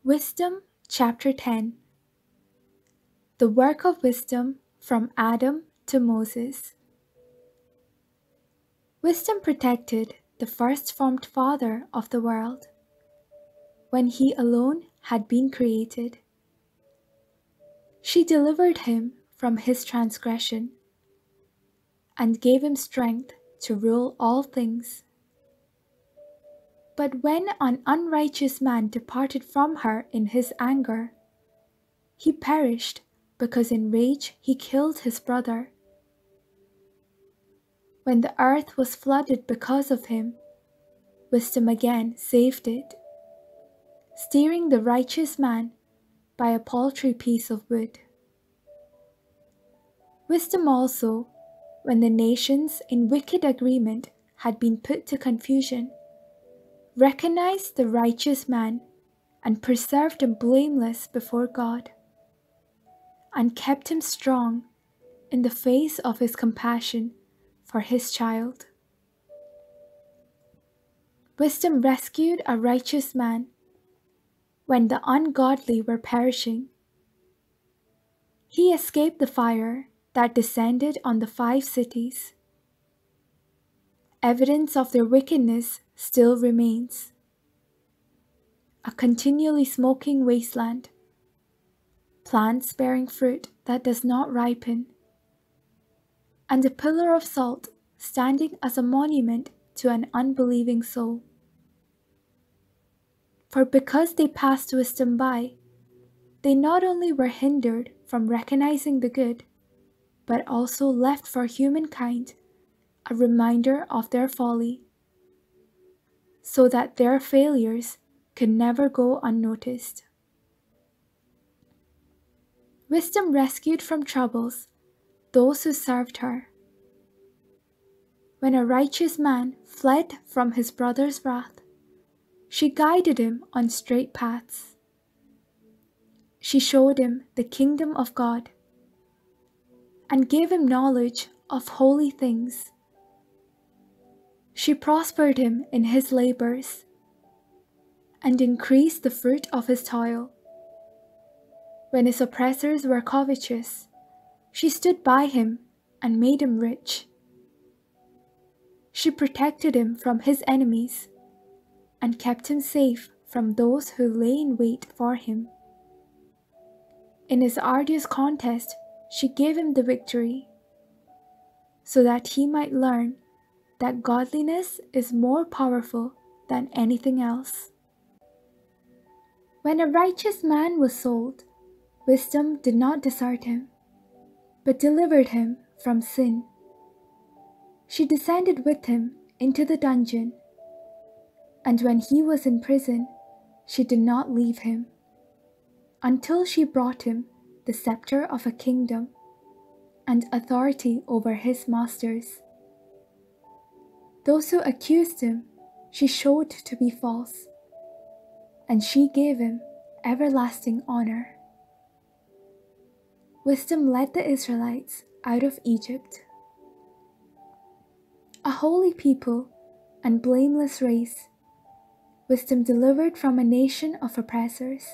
Wisdom, Chapter 10. The Work of Wisdom from Adam to Moses. Wisdom protected the first formed father of the world, when he alone had been created. She delivered him from his transgression, and gave him strength to rule all things. But when an unrighteous man departed from her in his anger, he perished because in rage he killed his brother. When the earth was flooded because of him, wisdom again saved it, steering the righteous man by a paltry piece of wood. Wisdom also, when the nations in wicked agreement had been put to confusion, recognized the righteous man and preserved him blameless before God, and kept him strong in the face of his compassion for his child. Wisdom rescued a righteous man when the ungodly were perishing. He escaped the fire that descended on the 5 cities. Evidence of their wickedness still remains: a continually smoking wasteland, plants bearing fruit that does not ripen, and a pillar of salt standing as a monument to an unbelieving soul. For because they passed wisdom by, they not only were hindered from recognizing the good, but also left for humankind a reminder of their folly, so that their failures could never go unnoticed. Wisdom rescued from troubles those who served her. When a righteous man fled from his brother's wrath, she guided him on straight paths. She showed him the kingdom of God, and gave him knowledge of holy things. She prospered him in his labors, and increased the fruit of his toil. When his oppressors were covetous, she stood by him and made him rich. She protected him from his enemies, and kept him safe from those who lay in wait for him. In his arduous contest, she gave him the victory, so that he might learn that godliness is more powerful than anything else. When a righteous man was sold, wisdom did not desert him, but delivered him from sin. She descended with him into the dungeon, and when he was in prison, she did not leave him, until she brought him the scepter of a kingdom and authority over his masters. Those who accused him she showed to be false, and she gave him everlasting honor. Wisdom led the Israelites out of Egypt. A holy people and blameless race, wisdom delivered from a nation of oppressors.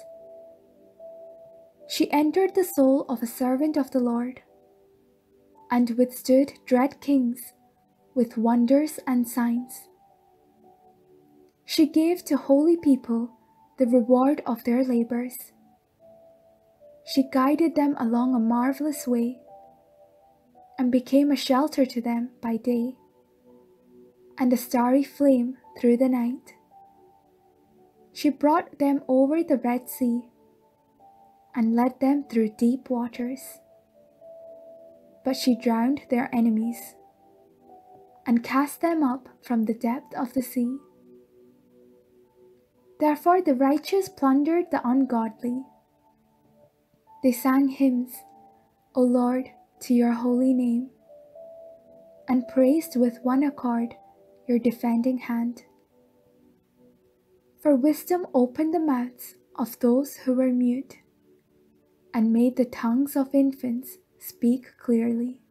She entered the soul of a servant of the Lord, and withstood dread kings with wonders and signs. She gave to holy people the reward of their labors. She guided them along a marvelous way, and became a shelter to them by day, and a starry flame through the night. She brought them over the Red Sea, and led them through deep waters. But she drowned their enemies, and cast them up from the depth of the sea. Therefore the righteous plundered the ungodly. They sang hymns, O Lord, to your holy name, and praised with one accord your defending hand. For wisdom opened the mouths of those who were mute, and made the tongues of infants speak clearly.